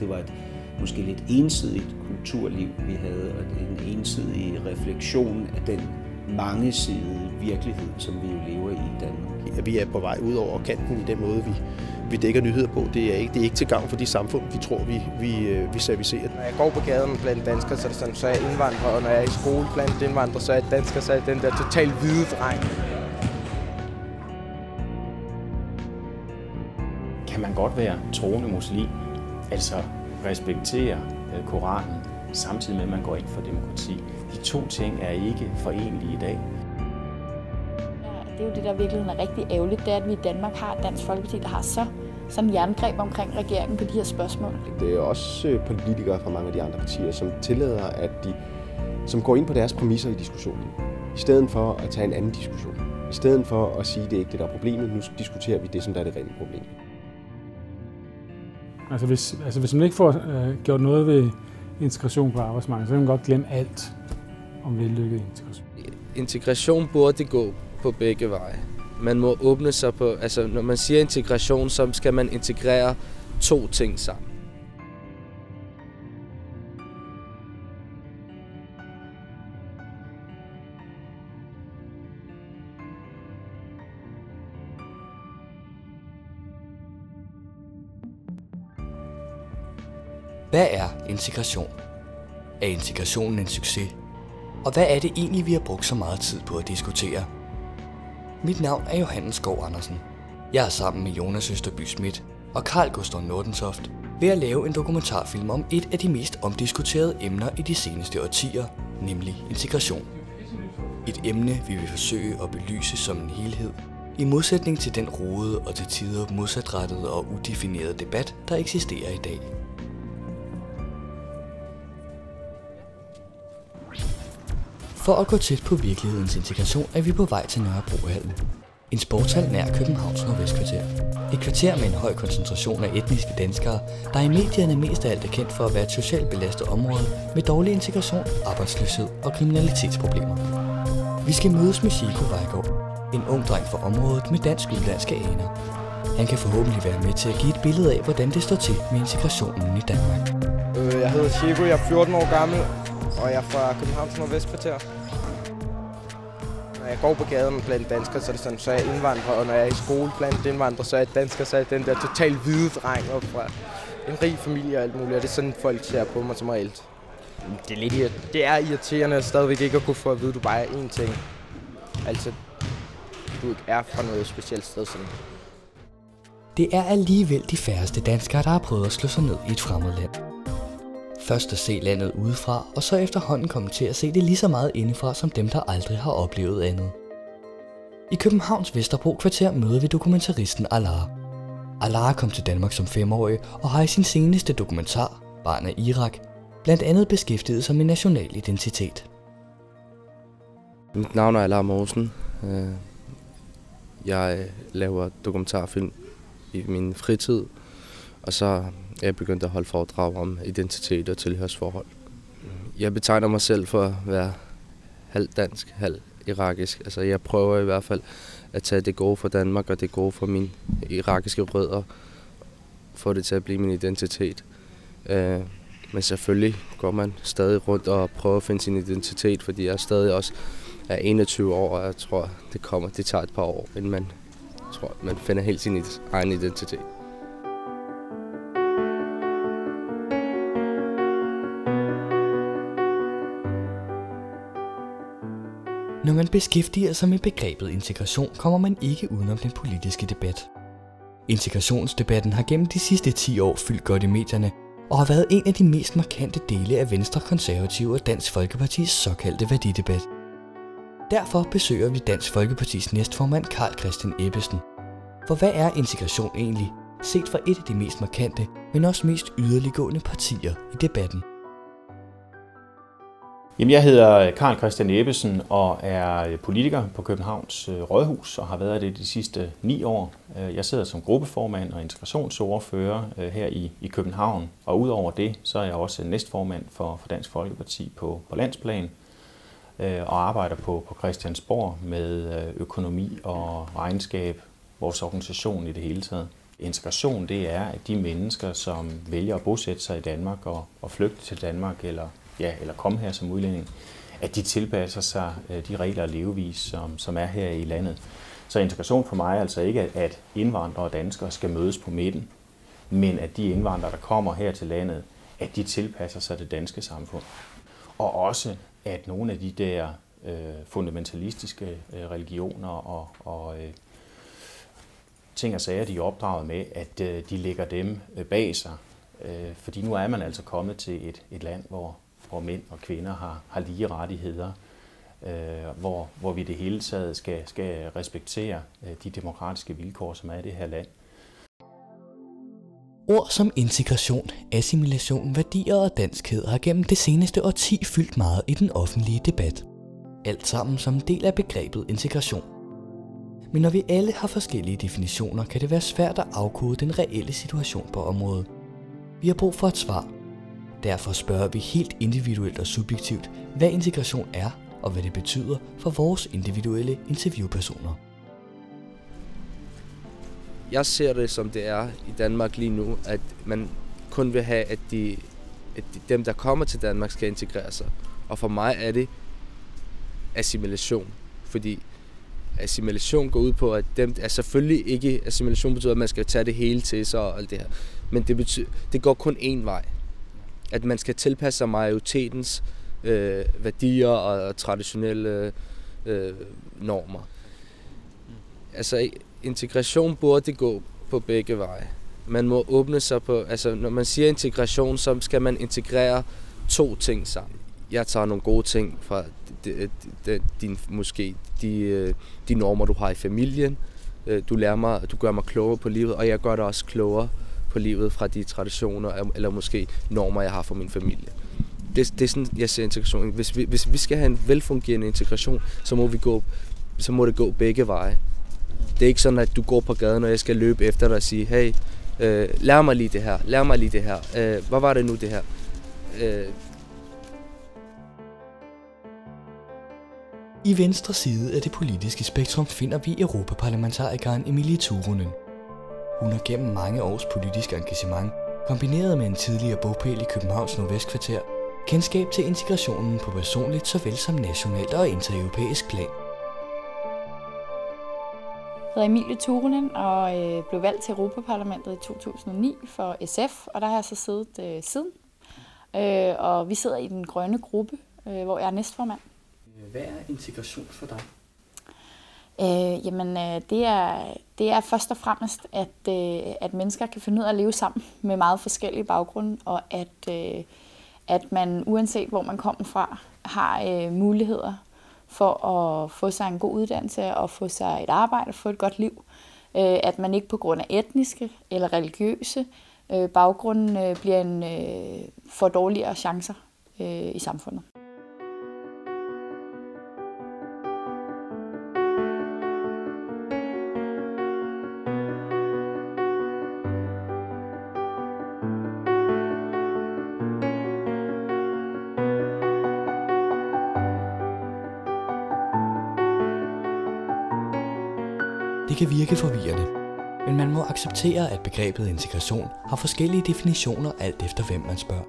det var et måske lidt ensidigt kulturliv, vi havde, og en ensidig refleksion af den mangesidede virkelighed, som vi jo lever i Danmark. Vi er på vej ud over kanten i den måde, vi dækker nyheder på. Det er ikke til gavn for de samfund, vi tror, vi servicerer. Når jeg går på gaden blandt danskere, så er det sådan, så er jeg indvandrer, og når jeg er i skole blandt indvandrere, så er jeg dansker, så er jeg den der totalt hvide dreng. Kan man godt være troende muslim, altså respektere Koranen, samtidig med, at man går ind for demokrati. De to ting er ikke forenelige i dag. Det er jo det, der i virkeligheden er rigtig ærgerligt, det er, at vi i Danmark har et Dansk Folkeparti, der har sådan en jerngreb omkring regeringen på de her spørgsmål. Det er også politikere fra mange af de andre partier, som tillader, som går ind på deres præmisser i diskussionen, i stedet for at tage en anden diskussion. I stedet for at sige, at det ikke er det, der er problemet, nu diskuterer vi det, som der er det reelle problem. Altså hvis man ikke får gjort noget ved integration på arbejdsmarkedet, så kan man godt glemme alt om vellykket integration. Integration burde gå på begge veje. Man må åbne sig på, altså når man siger integration, så skal man integrere to ting sammen. Hvad er integration? Er integrationen en succes? Og hvad er det egentlig, vi har brugt så meget tid på at diskutere? Mit navn er Johannes Skov Andersen. Jeg er sammen med Jonas Østerby Schmidt og Carl Gustav Nordentoft ved at lave en dokumentarfilm om et af de mest omdiskuterede emner i de seneste årtier, nemlig integration. Et emne, vi vil forsøge at belyse som en helhed, i modsætning til den rodede og til tider modsatrettede og udefinerede debat, der eksisterer i dag. For at gå tæt på virkelighedens integration er vi på vej til Nørrebrohallen. En sportshal nær Københavns Nordvestkvarter. Et kvarter med en høj koncentration af etniske danskere, der i medierne mest af alt er kendt for at være et socialt belastet område med dårlig integration, arbejdsløshed og kriminalitetsproblemer. Vi skal mødes med Chico Vejgaard, en ung dreng fra området med dansk-udlandske aner. Han kan forhåbentlig være med til at give et billede af, hvordan det står til med integrationen i Danmark. Jeg hedder Chico, jeg er 14 år gammel, og jeg er fra Københavns Nordvestkvarter. Når jeg går på gaden blandt danskere, så er det sådan, så er jeg indvandrer, og når jeg er i skole blandt indvandrere, så er jeg dansker, så er jeg den der totalt hvide dreng og fra en rig familie og alt muligt, og det er sådan, folk ser på mig som reelt. Det er irriterende at stadigvæk ikke at kunne få at vide, at du bare er én ting. Altså, du ikke er fra noget specielt sted sådan. Det er alligevel de færreste danskere, der har prøvet at slå sig ned i et fremmed land. Først at se landet udefra, og så efterhånden komme til at se det lige så meget indefra, som dem, der aldrig har oplevet andet. I Københavns Vesterbro kvarter møder vi dokumentaristen Alar. Alar kom til Danmark som 5-årig og har i sin seneste dokumentar, Barn af Irak, blandt andet beskæftiget sig med national identitet. Mit navn er Alar Mosen. Jeg laver dokumentarfilm i min fritid, og så er jeg begyndt at holde foredrag om identitet og tilhørsforhold. Jeg betegner mig selv for at være halv dansk, halv irakisk. Altså jeg prøver i hvert fald at tage det gode fra Danmark og det gode fra mine irakiske rødder, få det til at blive min identitet. Men selvfølgelig går man stadig rundt og prøver at finde sin identitet, fordi jeg stadig også er 21 år, og jeg tror, det tager et par år, inden man finder helt sin egen identitet. Når man beskæftiger sig med begrebet integration, kommer man ikke udenom den politiske debat. Integrationsdebatten har gennem de sidste 10 år fyldt godt i medierne, og har været en af de mest markante dele af Venstre, Konservative og Dansk Folkepartis såkaldte værdidebat. Derfor besøger vi Dansk Folkepartis næstformand Carl Christian Ebbesen. For hvad er integration egentlig, set fra et af de mest markante, men også mest yderliggående partier i debatten? Jamen, jeg hedder Carl Christian Ebbesen og er politiker på Københavns Rådhus og har været det de sidste 9 år. Jeg sidder som gruppeformand og integrationsordfører her i København, og udover det, så er jeg også næstformand for Dansk Folkeparti på landsplan og arbejder på Christiansborg med økonomi og regnskab, vores organisation i det hele taget. Integration, det er, at de mennesker, som vælger at bosætte sig i Danmark og flygte til Danmark eller komme her som udlænding, at de tilpasser sig de regler og levevis, som er her i landet. Så integration for mig er altså ikke, at indvandrere og danskere skal mødes på midten, men at de indvandrere, der kommer her til landet, at de tilpasser sig det danske samfund. Og også, at nogle af de der fundamentalistiske religioner og ting og sager, de er opdraget med, at de lægger dem bag sig. Fordi nu er man altså kommet til et land, hvor mænd og kvinder har lige rettigheder, hvor vi det hele taget skal respektere de demokratiske vilkår, som er i det her land. Ord som integration, assimilation, værdier og danskhed har gennem det seneste årti fyldt meget i den offentlige debat. Alt sammen som en del af begrebet integration. Men når vi alle har forskellige definitioner, kan det være svært at afkode den reelle situation på området. Vi har brug for et svar. Derfor spørger vi helt individuelt og subjektivt, hvad integration er og hvad det betyder for vores individuelle interviewpersoner. Jeg ser det, som det er i Danmark lige nu, at man kun vil have, at dem, der kommer til Danmark, skal integrere sig. Og for mig er det assimilation, fordi assimilation går ud på, at dem er selvfølgelig ikke, assimilation betyder, at man skal tage det hele til sig og alt det her. Men det går kun én vej. At man skal tilpasse sig majoritetens værdier og traditionelle normer. Altså integration burde gå på begge veje. Man må åbne sig på, altså når man siger integration, så skal man integrere to ting sammen. Jeg tager nogle gode ting fra de normer, du har i familien. Du gør mig klogere på livet, og jeg gør dig også klogere på livet fra de traditioner, eller måske normer, jeg har fra min familie. Det er sådan, jeg ser integration. Hvis vi skal have en velfungerende integration, så må det gå begge veje. Det er ikke sådan, at du går på gaden, og jeg skal løbe efter dig og sige, hey, lær mig lige det her, hvad var det nu det her? I venstre side af det politiske spektrum finder vi europaparlamentarikeren Emilie Turunen. Hun har gennem mange års politisk engagement, kombineret med en tidligere bopæl i Københavns Nordvestkvarter, kendskab til integrationen på personligt såvel som nationalt og intereuropæisk plan. Jeg hedder Emilie Turunen og blev valgt til Europaparlamentet i 2009 for SF, og der har jeg så siddet siden. Og vi sidder i den grønne gruppe, hvor jeg er næstformand. Hvad er integration for dig? Det er først og fremmest, at mennesker kan finde ud af at leve sammen med meget forskellige baggrunde, og at man uanset hvor man kommer fra, har muligheder for at få sig en god uddannelse og få sig et arbejde og få et godt liv. At man ikke på grund af etniske eller religiøse baggrunde får dårligere chancer i samfundet. Det kan virke forvirrende, men man må acceptere, at begrebet integration har forskellige definitioner alt efter hvem man spørger.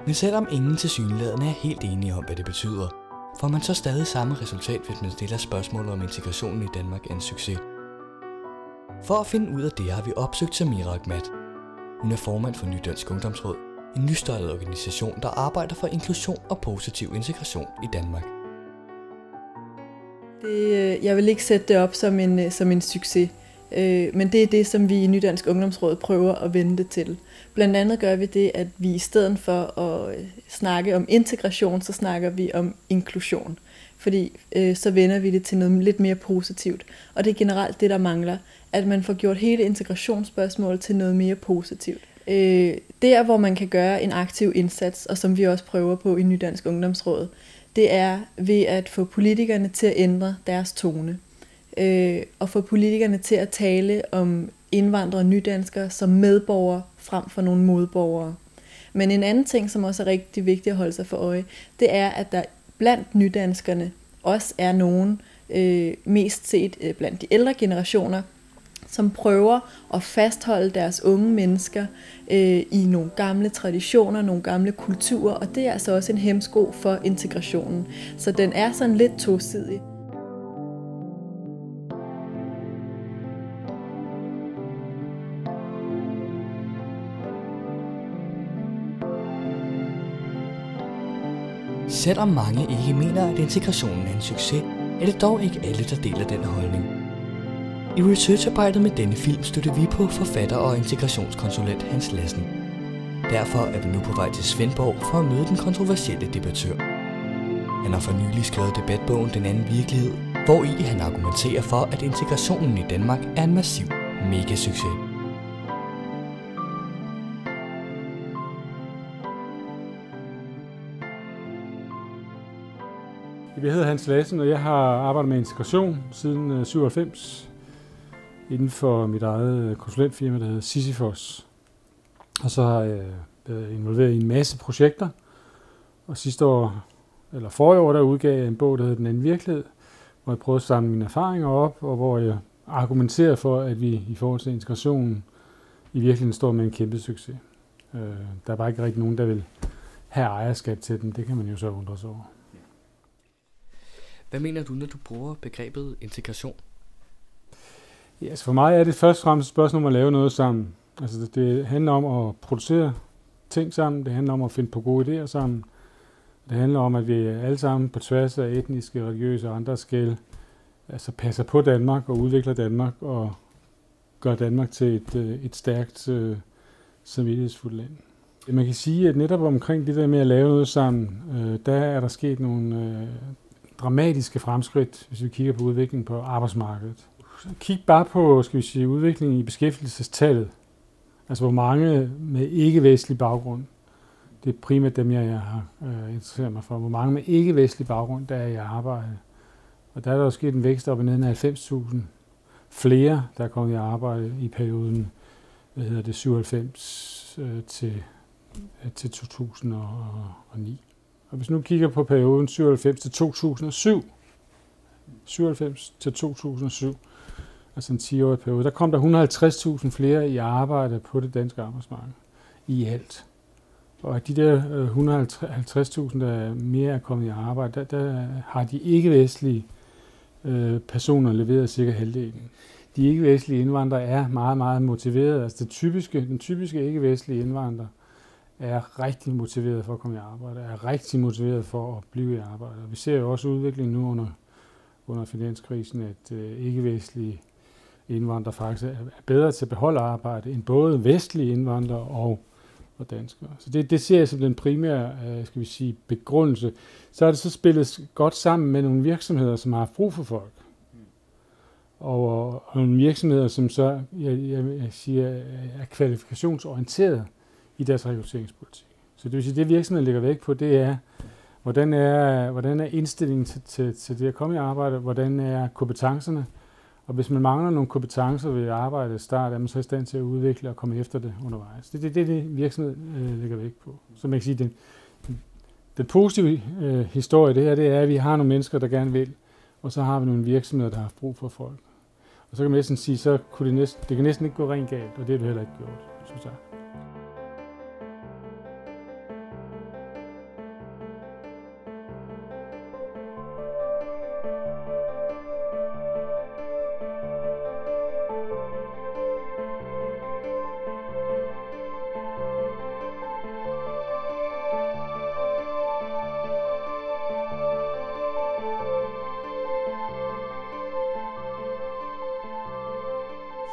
Men selvom ingen tilsyneladende er helt enige om, hvad det betyder, får man så stadig samme resultat, hvis man stiller spørgsmålet om integrationen i Danmark er en succes. For at finde ud af det har vi opsøgt Samira Ahmad. Hun er formand for Ny Dansk Ungdomsråd, en nystartet organisation, der arbejder for inklusion og positiv integration i Danmark. Jeg vil ikke sætte det op som en succes, men det er det, som vi i Ny Dansk Ungdomsråd prøver at vende det til. Blandt andet gør vi det, at vi i stedet for at snakke om integration, så snakker vi om inklusion. Fordi så vender vi det til noget lidt mere positivt. Og det er generelt det, der mangler, at man får gjort hele integrationsspørgsmålet til noget mere positivt. Der, hvor man kan gøre en aktiv indsats, og som vi også prøver på i Ny Dansk Ungdomsråd, det er ved at få politikerne til at ændre deres tone. Og få politikerne til at tale om indvandrere og nydanskere som medborgere frem for nogle modborgere. Men en anden ting, som også er rigtig vigtigt at holde sig for øje, det er, at der blandt nydanskerne også er nogen, mest set blandt de ældre generationer, som prøver at fastholde deres unge mennesker i nogle gamle traditioner, nogle gamle kulturer, og det er altså også en hæmsko for integrationen. Så den er sådan lidt tosidig. Selvom mange ikke mener, at integrationen er en succes, er det dog ikke alle, der deler den holdning. I researcharbejdet med denne film støtter vi på forfatter og integrationskonsulent Hans Lassen. Derfor er vi nu på vej til Svendborg for at møde den kontroversielle debattør. Han har for nylig skrevet debatbogen Den anden virkelighed, hvori han argumenterer for, at integrationen i Danmark er en massiv megasucces. Jeg hedder Hans Lassen, og jeg har arbejdet med integration siden 97 inden for mit eget konsulentfirma, der hedder Sisyfos. Og så har jeg været involveret i en masse projekter, og forrige år, der udgav jeg en bog, der hedder Den anden virkelighed, hvor jeg prøvede at samle mine erfaringer op, og hvor jeg argumenterer for, at vi i forhold til integrationen i virkeligheden står med en kæmpe succes. Der er bare ikke rigtig nogen, der vil have ejerskab til den. Det kan man jo så undre sig over. Hvad mener du, når du bruger begrebet integration? Ja, altså for mig er det først og fremmest et spørgsmål om at lave noget sammen. Altså det handler om at producere ting sammen, det handler om at finde på gode idéer sammen. Det handler om, at vi alle sammen på tværs af etniske, religiøse og andre skel altså passer på Danmark og udvikler Danmark og gør Danmark til et stærkt, samvittighedsfuldt land. Man kan sige, at netop omkring det der med at lave noget sammen, der er der sket nogle dramatiske fremskridt, hvis vi kigger på udviklingen på arbejdsmarkedet. Kig bare på, skal vi sige, udviklingen i beskæftigelsestallet. Altså hvor mange med ikke-vestlig baggrund. Det er primært dem, jeg har interesseret mig for. Hvor mange med ikke-vestlig baggrund, der er i arbejde. Og der er der jo sket en vækst op og ned af 90.000 flere, der er kommet i arbejde i perioden 97 til 2009. Og hvis nu kigger på perioden 97 til 2007, altså en 10-årig periode, der kom der 150.000 flere i arbejde på det danske arbejdsmarked i alt. Og af de der 150.000, der mere er kommet i arbejde, der har de ikke-vestlige personer leveret cirka halvdelen. De ikke-vestlige indvandrere er meget, meget motiverede. Altså den typiske ikke-vestlige indvandrer er rigtig motiveret for at komme i arbejde, er rigtig motiveret for at blive i arbejde. Og vi ser jo også udviklingen nu under finanskrisen, at ikke-vestlige indvandrere faktisk er bedre til at beholde arbejde end både vestlige indvandrere og danskere. Så det ser jeg som den primære, skal vi sige, begrundelse. Så er det så spillet godt sammen med nogle virksomheder, som har brug for folk. Og nogle virksomheder, som så, jeg siger, er kvalifikationsorienteret i deres rekrutteringspolitik. Så det vil sige, det virksomheden lægger vægt på, det er, hvordan er indstillingen til det at komme i arbejde, hvordan er kompetencerne, og hvis man mangler nogle kompetencer ved arbejdet start, er man så i stand til at udvikle og komme efter det undervejs. Det er det virksomheden lægger vægt på. Så man kan sige, den positive historie det her, det er, at vi har nogle mennesker, der gerne vil, og så har vi nogle virksomheder, der har brug for folk. Og så kan man næsten sige, så kunne det kan næsten ikke gå rent galt, og det har det heller ikke gjort, synes jeg.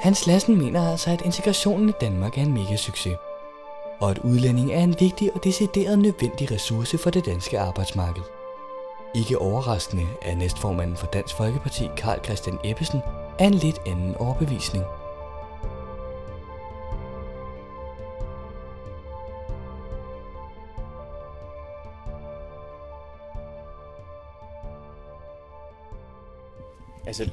Hans Lassen mener altså, at integrationen i Danmark er en megasucces, og at udlænding er en vigtig og decideret nødvendig ressource for det danske arbejdsmarked. Ikke overraskende er næstformanden for Dansk Folkeparti, Carl Christian Ebbesen, af en lidt anden overbevisning. Altså,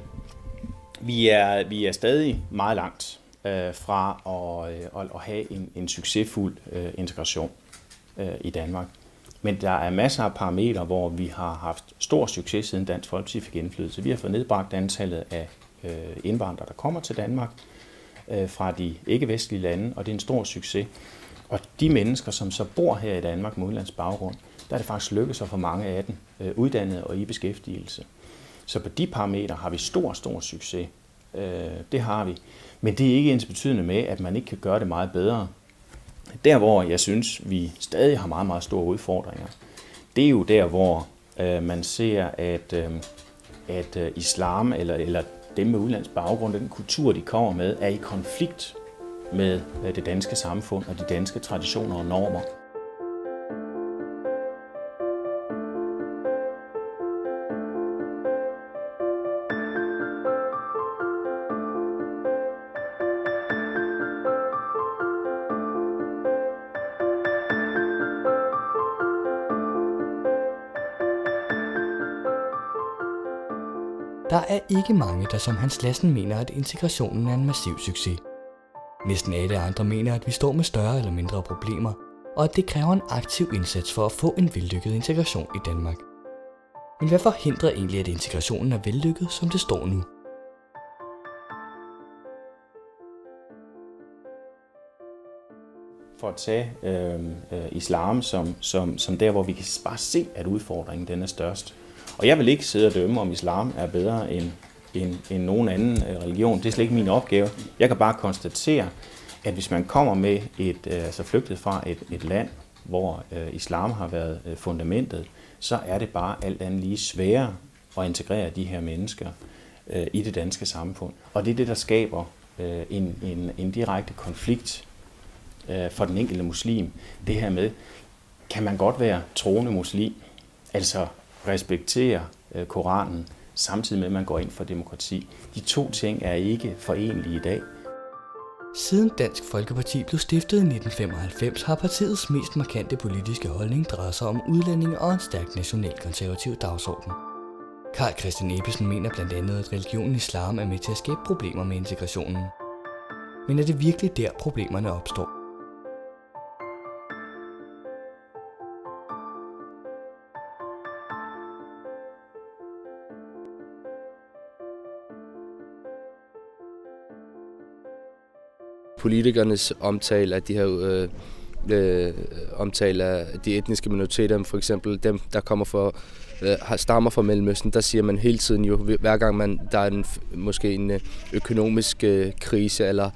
vi er stadig meget langt fra at have en succesfuld integration i Danmark. Men der er masser af parametre, hvor vi har haft stor succes siden Dansk Folkeparti fik indflydelse. Vi har fået nedbragt antallet af indvandrere, der kommer til Danmark. fra de ikke-vestlige lande, og det er en stor succes. Og de mennesker, som så bor her i Danmark med udenlandsk baggrund, der er det faktisk lykkedes for mange af dem uddannet og i beskæftigelse. Så på de parametre har vi stor succes. Det har vi. Men det er ikke ensbetydende med, at man ikke kan gøre det meget bedre. Der, hvor jeg synes, vi stadig har meget store udfordringer, det er jo der, hvor man ser, at islam eller dem med udenlandsk baggrund, den kultur, de kommer med, er i konflikt med det danske samfund og de danske traditioner og normer. Der er ikke mange, der som Hans Lassen mener, at integrationen er en massiv succes. Næsten alle andre mener, at vi står med større eller mindre problemer, og at det kræver en aktiv indsats for at få en vellykket integration i Danmark. Men hvad forhindrer egentlig, at integrationen er vellykket, som det står nu? For at tage islam som der, hvor vi kan bare se, at udfordringen den er størst. Og jeg vil ikke sidde og dømme, om islam er bedre end nogen anden religion. Det er slet ikke min opgave. Jeg kan bare konstatere, at hvis man kommer med flygtet fra et land, hvor islam har været fundamentet, så er det bare alt andet lige sværere at integrere de her mennesker i det danske samfund. Og det er det, der skaber en direkte konflikt for den enkelte muslim. Det her med, kan man godt være troende muslim, altså respektere Koranen, samtidig med, at man går ind for demokrati. De to ting er ikke forenlige i dag. Siden Dansk Folkeparti blev stiftet i 1995, har partiets mest markante politiske holdning drejet sig om udlændinge og en stærk nationalkonservativ dagsorden. Carl Christian Ebbesen mener blandt andet, at religionen islam er med til at skabe problemer med integrationen. Men er det virkelig der, problemerne opstår? Politikernes omtale af de her omtale af de etniske minoriteter, for eksempel dem, der kommer stammer fra Mellemøsten, der siger man hele tiden jo, hver gang der er måske en økonomisk krise, eller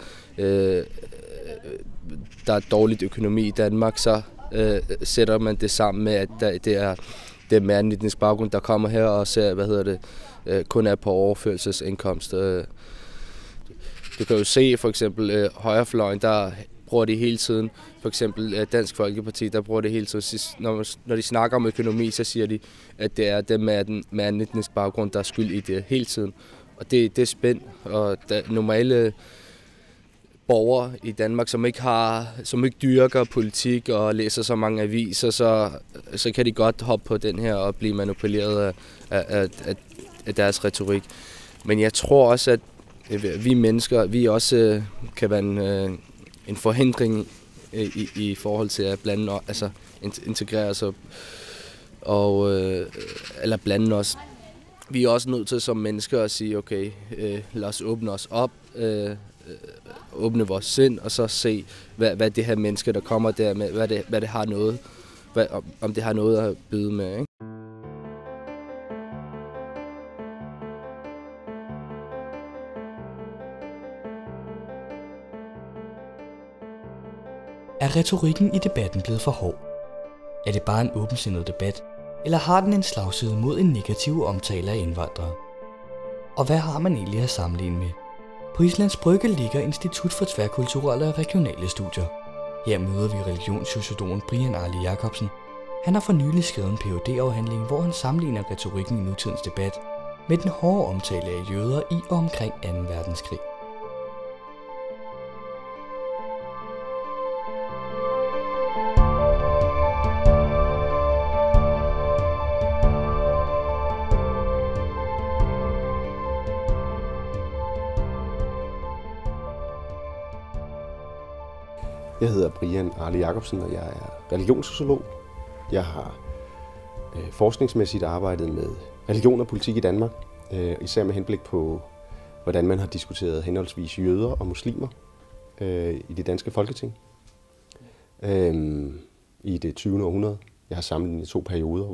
der er dårligt økonomi i Danmark, så sætter man det sammen med, at det er med anden etnisk baggrund, der kommer her og ser, kun er på overførselsindkomst. Du kan jo se for eksempel højrefløjen, der bruger det hele tiden. For eksempel Dansk Folkeparti, der bruger det hele tiden. Når de snakker om økonomi, så siger de, at det er dem med en etnisk baggrund, der er skyld i det hele tiden. Og det er spændt. Og normale borgere i Danmark, som ikke dyrker politik og læser så mange aviser, så kan de godt hoppe på den her og blive manipuleret af deres retorik. Men jeg tror også, at vi mennesker, vi også kan være en forhindring i forhold til at integrere sig eller blande os. Vi er også nødt til som mennesker at sige, okay, lad os åbne os op, åbne vores sind, og så se, hvad det her menneske, der kommer der med, hvad det har noget, om det har noget at byde med, ikke? Er retorikken i debatten blevet for hård? Er det bare en åbensindet debat, eller har den en slagside mod en negativ omtale af indvandrere? Og hvad har man egentlig at sammenligne med? På Islands Brygge ligger Institut for Tværkulturelle og Regionale Studier. Her møder vi religionssociologen Brian Arli Jacobsen. Han har for nylig skrevet en Ph.D.-afhandling, hvor han sammenligner retorikken i nutidens debat med den hårde omtale af jøder i og omkring 2. verdenskrig. Jeg hedder Brian Arli Jacobsen, og jeg er religionssociolog. Jeg har forskningsmæssigt arbejdet med religion og politik i Danmark, især med henblik på, hvordan man har diskuteret henholdsvis jøder og muslimer i det danske folketing i det 20. århundrede. Jeg har sammenlignet 2 perioder,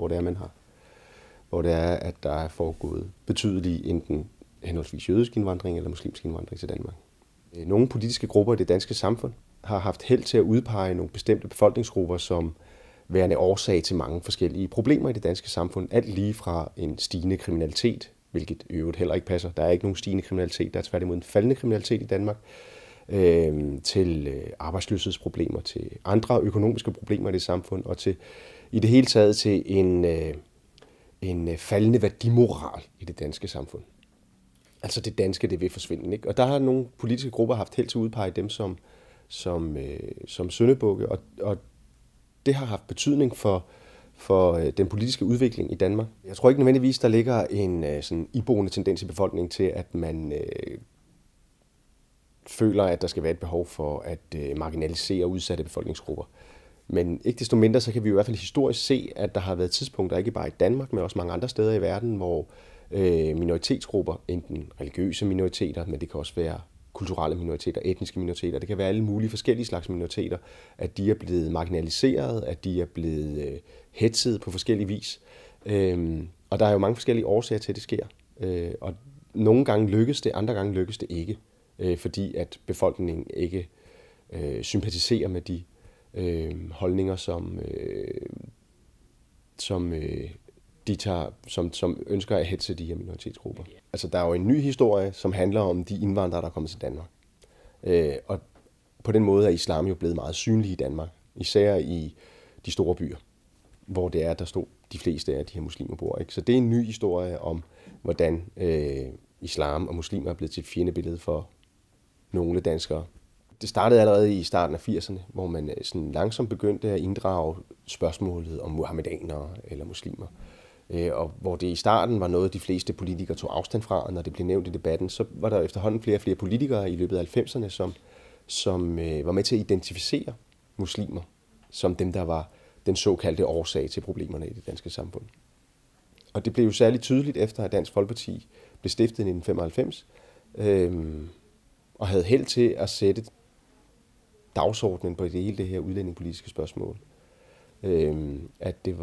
hvor det er, at der er foregået betydelig enten henholdsvis jødisk indvandring eller muslimsk indvandring til Danmark. Nogle politiske grupper i det danske samfund har haft held til at udpege nogle bestemte befolkningsgrupper som værende årsag til mange forskellige problemer i det danske samfund. Alt lige fra en stigende kriminalitet, hvilket i øvrigt heller ikke passer. Der er ikke nogen stigende kriminalitet, der er tværtimod en faldende kriminalitet i Danmark, til arbejdsløshedsproblemer, til andre økonomiske problemer i det samfund, og til i det hele taget til en faldende værdimoral i det danske samfund. Altså det danske, det vil forsvinde, ikke? Og der har nogle politiske grupper haft held til at udpege dem som syndebukke, og det har haft betydning for den politiske udvikling i Danmark. Jeg tror ikke nødvendigvis, der ligger en sådan iboende tendens i befolkningen til, at man føler, at der skal være et behov for at marginalisere udsatte befolkningsgrupper. Men ikke desto mindre, så kan vi i hvert fald historisk se, at der har været tidspunkter, ikke bare i Danmark, men også mange andre steder i verden, hvor minoritetsgrupper, enten religiøse minoriteter, men det kan også være kulturelle minoriteter, etniske minoriteter, det kan være alle mulige forskellige slags minoriteter, at de er blevet marginaliseret, at de er blevet hetzet på forskellige vis. Og der er jo mange forskellige årsager til, at det sker. Og nogle gange lykkes det, andre gange lykkes det ikke, fordi at befolkningen ikke sympatiserer med de holdninger, som ønsker at hetze de her minoritetsgrupper. Altså, der er jo en ny historie, som handler om de indvandrere, der er kommet til Danmark. Og på den måde er islam jo blevet meget synlig i Danmark, især i de store byer, hvor det er, der stod de fleste af de her muslimer bor. Ikke? Så det er en ny historie om, hvordan islam og muslimer er blevet til et fjendebillede for nogle danskere. Det startede allerede i starten af 80'erne, hvor man sådan langsomt begyndte at inddrage spørgsmålet om muhammedanere eller muslimer. Og hvor det i starten var noget, de fleste politikere tog afstand fra, og når det blev nævnt i debatten, så var der efterhånden flere og flere politikere i løbet af 90'erne, som var med til at identificere muslimer som dem, der var den såkaldte årsag til problemerne i det danske samfund. Og det blev jo særligt tydeligt efter, at Dansk Folkeparti blev stiftet i 1995, og havde held til at sætte dagsordenen på hele det her udlændingepolitiske spørgsmål. At det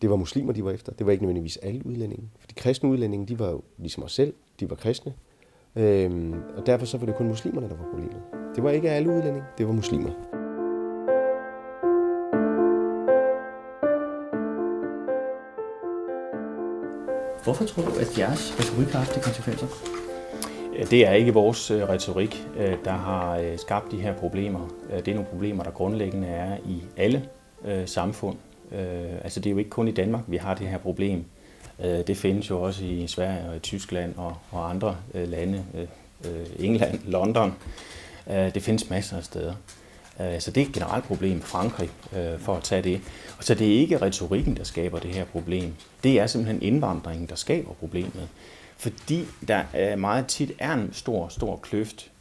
var muslimer, de var efter. Det var ikke nødvendigvis alle udlændinge. For de kristne udlændinge, de var jo ligesom os selv, de var kristne. Og derfor så var det kun muslimerne, der var problemet. Det var ikke alle udlændinge, det var muslimer. Hvorfor tror du, at jeres retorik har haft de konsekvenser? Det er ikke vores retorik, der har skabt de her problemer. Det er nogle problemer, der grundlæggende er i alle samfund. Altså det er jo ikke kun i Danmark, vi har det her problem. Det findes jo også i Sverige og i Tyskland og andre lande. England, London. Det findes masser af steder. Så det er et generelt problem i Frankrig, for at tage det. Og så det er ikke retorikken, der skaber det her problem. Det er simpelthen indvandringen, der skaber problemet. Fordi der meget tit er en stor kløft,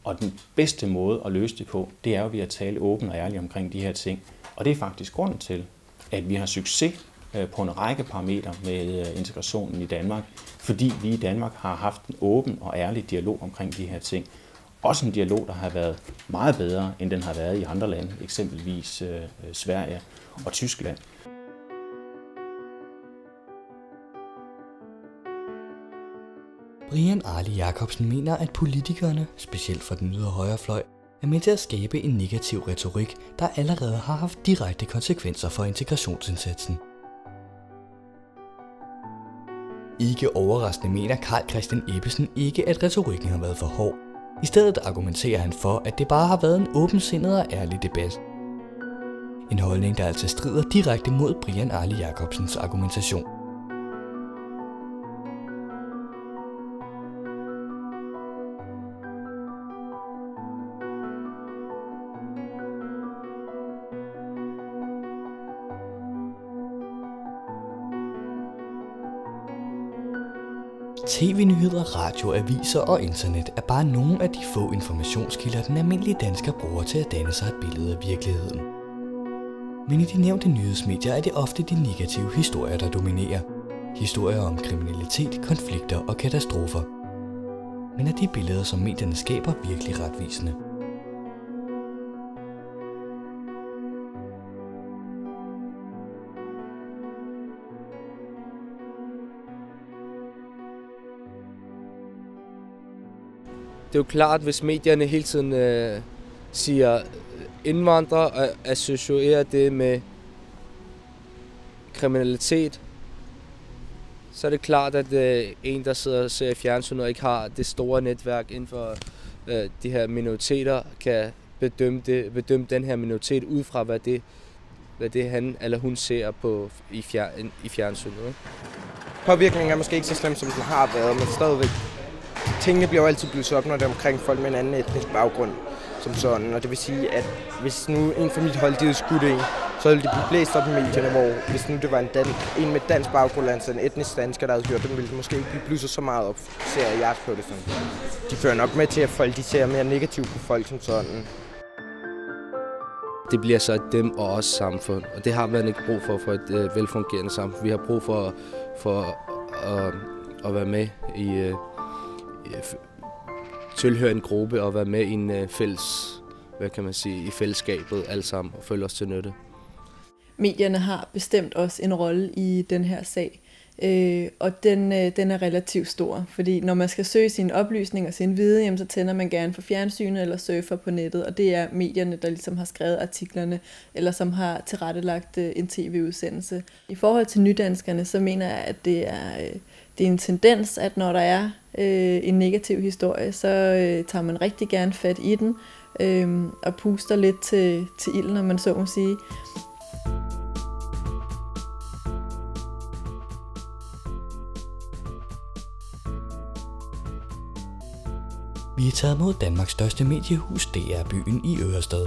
og den bedste måde at løse det på, det er jo ved at tale åbent og ærligt omkring de her ting. Og det er faktisk grunden til, at vi har succes på en række parametre med integrationen i Danmark, fordi vi i Danmark har haft en åben og ærlig dialog omkring de her ting. Også en dialog, der har været meget bedre, end den har været i andre lande, eksempelvis Sverige og Tyskland. Brian Arli Jacobsen mener, at politikerne, specielt fra den ydre højrefløj, er med til at skabe en negativ retorik, der allerede har haft direkte konsekvenser for integrationsindsatsen. Ikke overraskende mener Carl Christian Ebbesen ikke, at retorikken har været for hård. I stedet argumenterer han for, at det bare har været en åbensindet og ærlig debat. En holdning, der altså strider direkte mod Brian Arli Jacobsens argumentation. TV-nyheder, radio, aviser og internet er bare nogle af de få informationskilder, den almindelige dansker bruger til at danne sig et billede af virkeligheden. Men i de nævnte nyhedsmedier er det ofte de negative historier, der dominerer. Historier om kriminalitet, konflikter og katastrofer. Men er de billeder, som medierne skaber, virkelig retvisende? Det er jo klart, hvis medierne hele tiden siger indvandrere og associerer det med kriminalitet, så er det klart, at en, der sidder og ser fjernsynet og ikke har det store netværk inden for de her minoriteter, kan bedømme den her minoritet ud fra, hvad det han eller hun ser på i fjernsynet. Ikke? Påvirkningen er måske ikke så slem, som den har været, men stadigvæk. Tingene bliver jo altid blusset op, når det er omkring folk med en anden etnisk baggrund som sådan. Og det vil sige, at hvis nu en familiehold de havde skudt en, så ville det blive blæst op i medierne, hvor hvis nu det var en med dansk baggrund, altså en etnisk dansker, der havde gjort det, ville det måske ikke blive blusset så meget op, ser jeg på det sådan. De fører nok med til, at folk de ser mere negativt på folk som sådan. Det bliver så et dem og os samfund, og det har man ikke brug for et velfungerende samfund. Vi har brug for at være med i tilhøre en gruppe og være med i en i fællesskabet alle sammen og følge os til nytte. Medierne har bestemt også en rolle i den her sag, og den er relativt stor, fordi når man skal søge sine oplysninger og sin viden, jamen, så tænder man gerne for fjernsynet eller surfer på nettet, og det er medierne, der ligesom har skrevet artiklerne, eller som har tilrettelagt en tv-udsendelse. I forhold til nydanskerne, så mener jeg, at det er en tendens, at når der er en negativ historie, så tager man rigtig gerne fat i den, og puster lidt til ilden, når man så må sige. Vi er taget mod Danmarks største mediehus, DR-byen i Ørestad.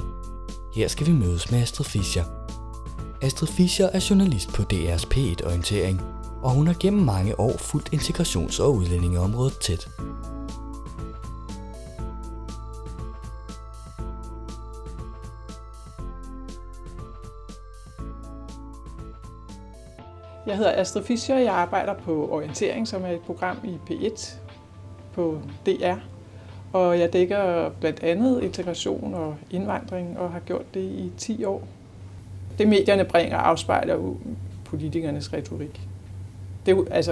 Her skal vi mødes med Astrid Fischer. Astrid Fischer er journalist på DR's P1 Orientering, og hun har gennem mange år fulgt integrations- og udlændingeområdet tæt. Jeg hedder Astrid Fischer, jeg arbejder på Orientering, som er et program i P1 på DR. Og jeg dækker blandt andet integration og indvandring og har gjort det i 10 år. Det medierne bringer afspejler jo politikernes retorik.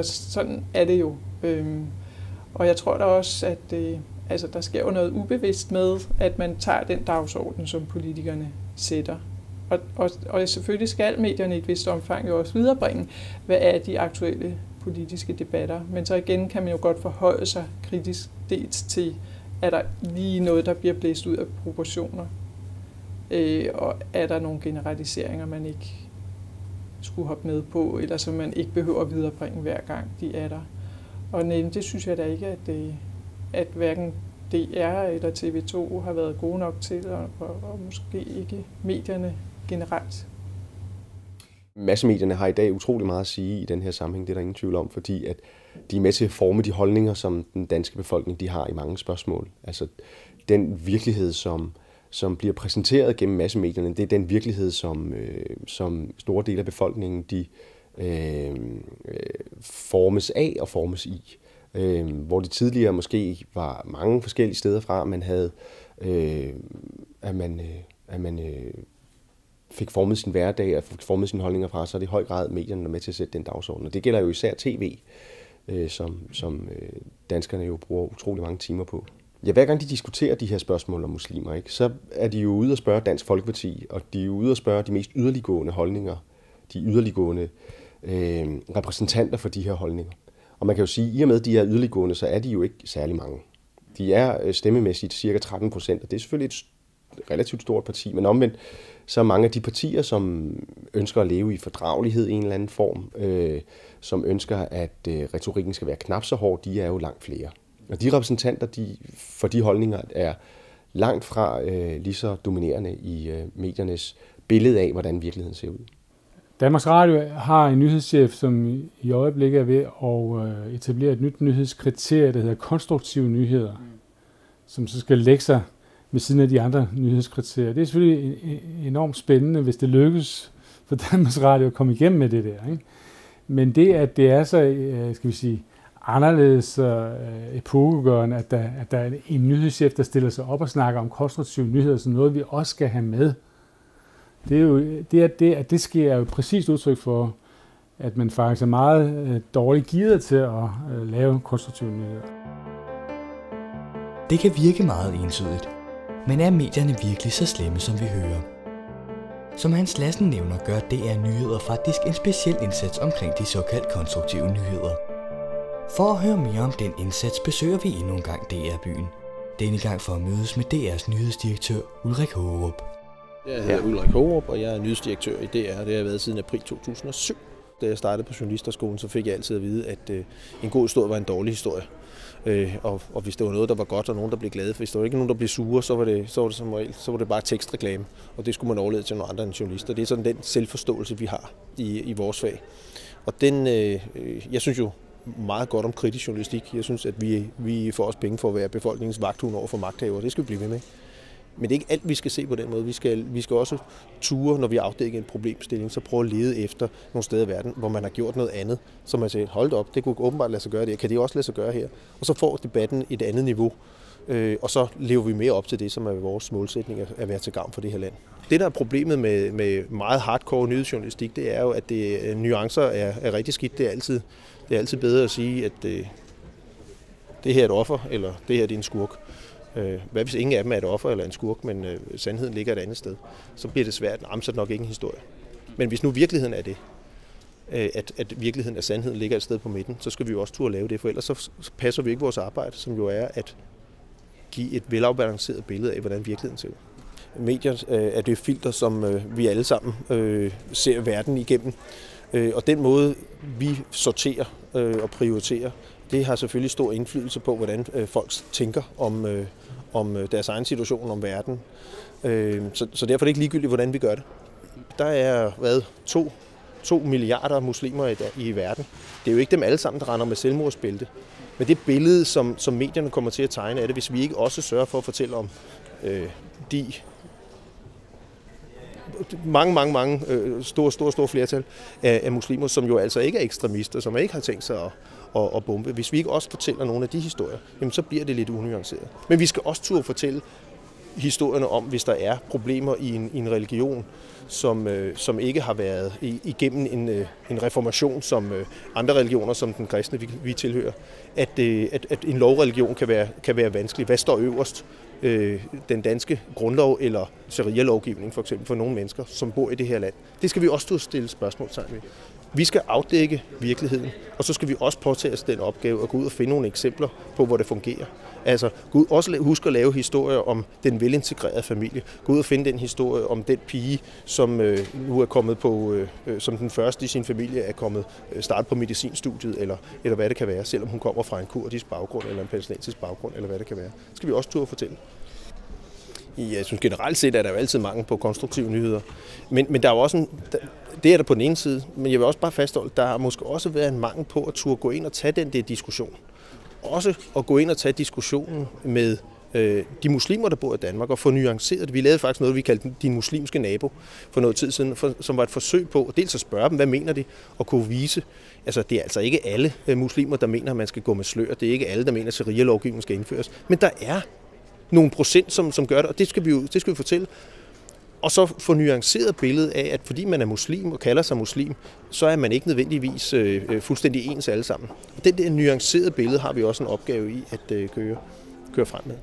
Sådan er det jo. Og jeg tror da også, at der sker jo noget ubevidst med, at man tager den dagsorden, som politikerne sætter. Og selvfølgelig skal medierne i et vist omfang jo også viderebringe, hvad er de aktuelle politiske debatter. Men så igen kan man jo godt forholde sig kritisk dels til, er der lige noget, der bliver blæst ud af proportioner, og er der nogle generaliseringer, man ikke skulle hoppe med på, eller som man ikke behøver at viderebringe hver gang de er der. Og det synes jeg da ikke, at hverken DR eller TV2 har været gode nok til, og måske ikke medierne generelt. Massemedierne har i dag utrolig meget at sige i den her sammenhæng, det er der ingen tvivl om, fordi at de er med til at forme de holdninger, som den danske befolkning de har i mange spørgsmål. Altså den virkelighed, som bliver præsenteret gennem massemedierne, det er den virkelighed, som store dele af befolkningen de formes af og formes i. Hvor det tidligere måske var mange forskellige steder fra, man havde, at man fik formet sin hverdag og fik formet sine holdninger fra, så er det i høj grad medierne, der er med til at sætte den dagsorden. Og det gælder jo især tv, som danskerne jo bruger utrolig mange timer på. Ja, hver gang de diskuterer de her spørgsmål om muslimer, ikke, så er de jo ude at spørge Dansk Folkeparti, og de er jo ude at spørge de mest yderliggående holdninger, de yderliggående repræsentanter for de her holdninger. Og man kan jo sige, at i og med de her yderliggående, så er de jo ikke særlig mange. De er stemmemæssigt cirka 13%, og det er selvfølgelig et relativt stort parti, men omvendt så mange af de partier, som ønsker at leve i fordragelighed i en eller anden form, som ønsker, at retorikken skal være knap så hård, de er jo langt flere. Og de repræsentanter for de holdninger er langt fra lige så dominerende i mediernes billede af, hvordan virkeligheden ser ud. Danmarks Radio har en nyhedschef, som i øjeblikket er ved at etablere et nyt nyhedskriterie, der hedder konstruktive nyheder, som så skal lægge sig ved siden af de andre nyhedskriterier. Det er selvfølgelig enormt spændende, hvis det lykkes for Danmarks Radio at komme igennem med det der, ikke? Men det, at det er så, skal vi sige, anderledes epokegørende, at der er en nyhedschef, der stiller sig op og snakker om konstruktive nyheder, som noget, vi også skal have med. Det er jo, at det sker jo præcis udtryk for, at man faktisk er meget dårligt gearet til at lave konstruktive nyheder. Det kan virke meget entydigt, men er medierne virkelig så slemme, som vi hører? Som Hans Lassen nævner, gør DR Nyheder faktisk en speciel indsats omkring de såkaldt konstruktive nyheder. For at høre mere om den indsats, besøger vi endnu en gang DR-byen. Denne gang for at mødes med DR's nyhedsdirektør Ulrik Hågerup. Jeg hedder Ulrik Hågerup, og jeg er nyhedsdirektør i DR. Det har jeg været siden april 2007. Da jeg startede på journalisterskolen, så fik jeg altid at vide, at en god historie var en dårlig historie. Og hvis det var noget, der var godt, og nogen, der blev glade, for hvis der var ikke nogen, der blev sure, så var det som regel, så var det bare tekstreklame, og det skulle man overlede til nogle andre end journalister. Det er sådan den selvforståelse, vi har i vores fag. Og jeg synes jo meget godt om kritisk journalistik. Jeg synes, at vi får også penge for at være befolkningens vagthund over for magthavere. Det skal vi blive ved med. Men det er ikke alt, vi skal se på den måde. Vi skal også ture, når vi afdækker en problemstilling, så prøve at lede efter nogle steder i verden, hvor man har gjort noget andet. Så man siger, hold op, det kunne åbenbart lade sig gøre det. Kan det også lade sig gøre her? Og så får debatten et andet niveau. Og så lever vi mere op til det, som er vores målsætning at være til gavn for det her land. Det, der er problemet med meget hardcore nyhedsjournalistik, det er jo, at nuancer er rigtig skidt. Det er altid bedre at sige, at det her er et offer, eller det her er en skurk. Hvad hvis ingen af dem er et offer eller en skurk, men sandheden ligger et andet sted? Så bliver det svært. Så er det nok ikke en historie. Men hvis nu virkeligheden er det, at virkeligheden af sandheden ligger et sted på midten, så skal vi jo også turde lave det, for ellers så passer vi ikke vores arbejde, som jo er at give et velafbalanceret billede af, hvordan virkeligheden ser ud. Medier er det filter, som vi alle sammen ser verden igennem. Og den måde, vi sorterer og prioriterer, det har selvfølgelig stor indflydelse på, hvordan folk tænker om deres egen situation, om verden. Så derfor er det ikke ligegyldigt, hvordan vi gør det. Der er 2 milliarder muslimer i verden. Det er jo ikke dem alle sammen, der render med selvmordsbælte. Men det billede, som medierne kommer til at tegne af det, hvis vi ikke også sørger for at fortælle om de mange store flertal af muslimer, som jo altså ikke er ekstremister, som ikke har tænkt sig at bombe. Hvis vi ikke også fortæller nogle af de historier, jamen så bliver det lidt unuanceret. Men vi skal også turde fortælle historierne om, hvis der er problemer i en religion, som ikke har været igennem en reformation, som andre religioner, som den kristne, vi tilhører. At en lovreligion kan være vanskelig. Hvad står øverst? Den danske grundlov eller sharia-lovgivning for eksempel for nogle mennesker, som bor i det her land. Det skal vi også stille spørgsmålstegn ved. Vi skal afdække virkeligheden, og så skal vi også påtage os den opgave at gå ud og finde nogle eksempler på, hvor det fungerer. Altså, gå ud, også husk at lave historier om den velintegrerede familie. Gå ud og finde den historie om den pige, som nu er kommet på, som den første i sin familie er kommet start på medicinstudiet, eller hvad det kan være, selvom hun kommer fra en kurdisk baggrund, eller en palæstinensisk baggrund, eller hvad det kan være. Det skal vi også turde fortælle. Jeg synes generelt set, er der jo altid mangel på konstruktive nyheder. Men der er jo også det er der på den ene side, men jeg vil også bare fastholde, der har måske også været en mangel på at turde gå ind og tage den der diskussion. Også at gå ind og tage diskussionen med de muslimer, der bor i Danmark, og få nuanceret det. Vi lavede faktisk noget, vi kaldte din muslimske nabo for noget tid siden, som var et forsøg på dels at spørge dem, hvad mener de, og kunne vise. Altså, det er altså ikke alle muslimer, der mener, at man skal gå med slør. Det er ikke alle, der mener, at sharia-lovgivningen skal indføres. Men der er nogle procent, som gør det, og det skal vi fortælle. Og så få nuanceret billedet af, at fordi man er muslim og kalder sig muslim, så er man ikke nødvendigvis fuldstændig ens alle sammen. Og det der nuancerede billede har vi også en opgave i at køre frem med.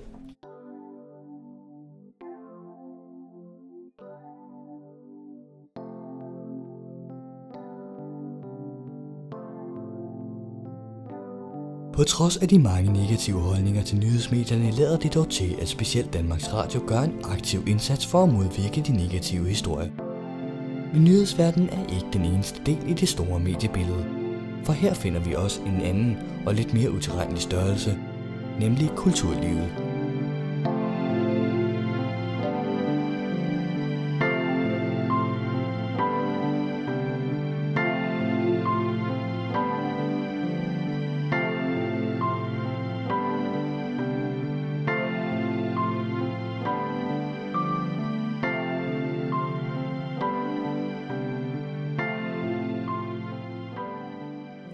På trods af de mange negative holdninger til nyhedsmedierne, lader det dog til, at specielt Danmarks Radio gør en aktiv indsats for at modvirke de negative historier. Men nyhedsverdenen er ikke den eneste del i det store mediebillede. For her finder vi også en anden og lidt mere utilregnelig størrelse, nemlig kulturlivet.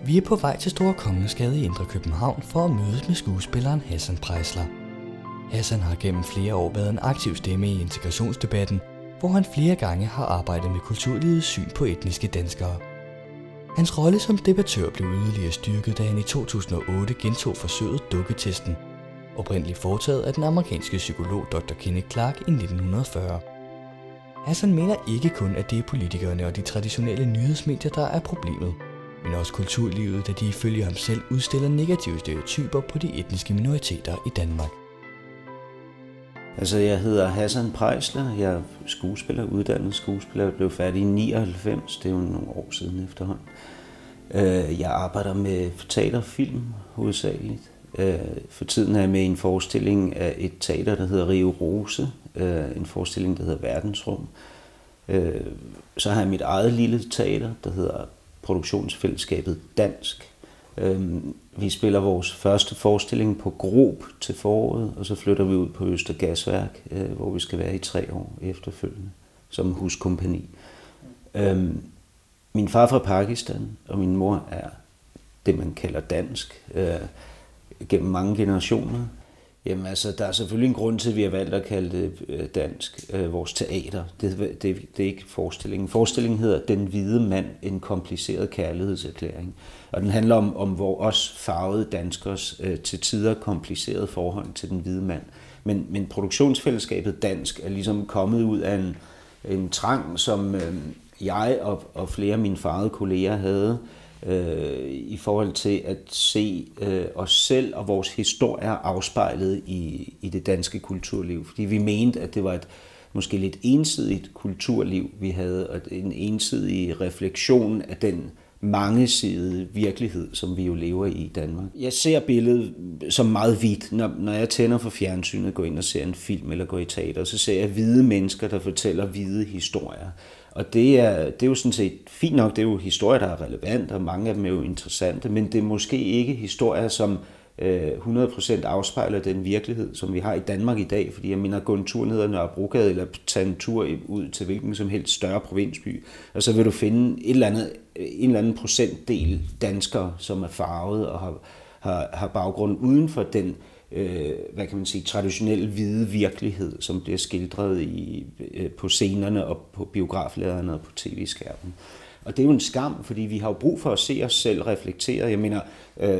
Vi er på vej til Store Kongensgade i Indre København for at mødes med skuespilleren Hassan Preisler. Hassan har gennem flere år været en aktiv stemme i integrationsdebatten, hvor han flere gange har arbejdet med kulturlivets syn på etniske danskere. Hans rolle som debattør blev yderligere styrket, da han i 2008 gentog forsøget Dukketesten, oprindeligt foretaget af den amerikanske psykolog Dr. Kenneth Clark i 1940. Hassan mener ikke kun, at det er politikerne og de traditionelle nyhedsmedier, der er problemet, men også kulturlivet, da de ifølge ham selv udstiller negative stereotyper på de etniske minoriteter i Danmark. Altså, jeg hedder Hassan Preisler, jeg er skuespiller, uddannet skuespiller, jeg blev færdig i 99, det er jo nogle år siden efterhånden. Jeg arbejder med teater og film hovedsageligt. For tiden er jeg med i en forestilling af et teater, der hedder Rio Rose, en forestilling, der hedder Verdensrum. Så har jeg mit eget lille teater, der hedder Produktionsfællesskabet Dansk. Vi spiller vores første forestilling på Grob til foråret, og så flytter vi ud på Østergasværk, hvor vi skal være i 3 år efterfølgende, som huskompagni. Min far er fra Pakistan, og min mor er det, man kalder dansk, gennem mange generationer. Jamen altså, der er selvfølgelig en grund til, at vi har valgt at kalde det dansk, vores teater. Det er ikke forestillingen. Forestillingen hedder Den hvide mand, en kompliceret kærlighedserklæring. Og den handler om os farvede danskers til tider komplicerede forhold til den hvide mand. Men produktionsfællesskabet dansk er ligesom kommet ud af en trang, som jeg og flere af mine farvede kolleger havde, i forhold til at se os selv og vores historier afspejlet i det danske kulturliv. Fordi vi mente, at det var et måske lidt ensidigt kulturliv, vi havde, og en ensidig refleksion af den mangesidede virkelighed, som vi jo lever i Danmark. Jeg ser billedet som meget vidt. Når jeg tænder for fjernsynet, går ind og ser en film eller går i teater, så ser jeg hvide mennesker, der fortæller hvide historier. Og det er jo sådan set fint nok, det er jo historier, der er relevante, og mange af dem er jo interessante, men det er måske ikke historier, som 100% afspejler den virkelighed, som vi har i Danmark i dag. Fordi jeg mener, at gå en tur ned ad Nørrebrogade, eller tage en tur ud til hvilken som helst større provinsby, og så vil du finde en eller anden procentdel danskere, som er farvet og har baggrund uden for den hvad kan man sige, traditionelle hvide virkelighed, som bliver skildret på scenerne og på biografladerne og på tv-skærmen. Og det er jo en skam, fordi vi har jo brug for at se os selv reflekteret. Jeg mener,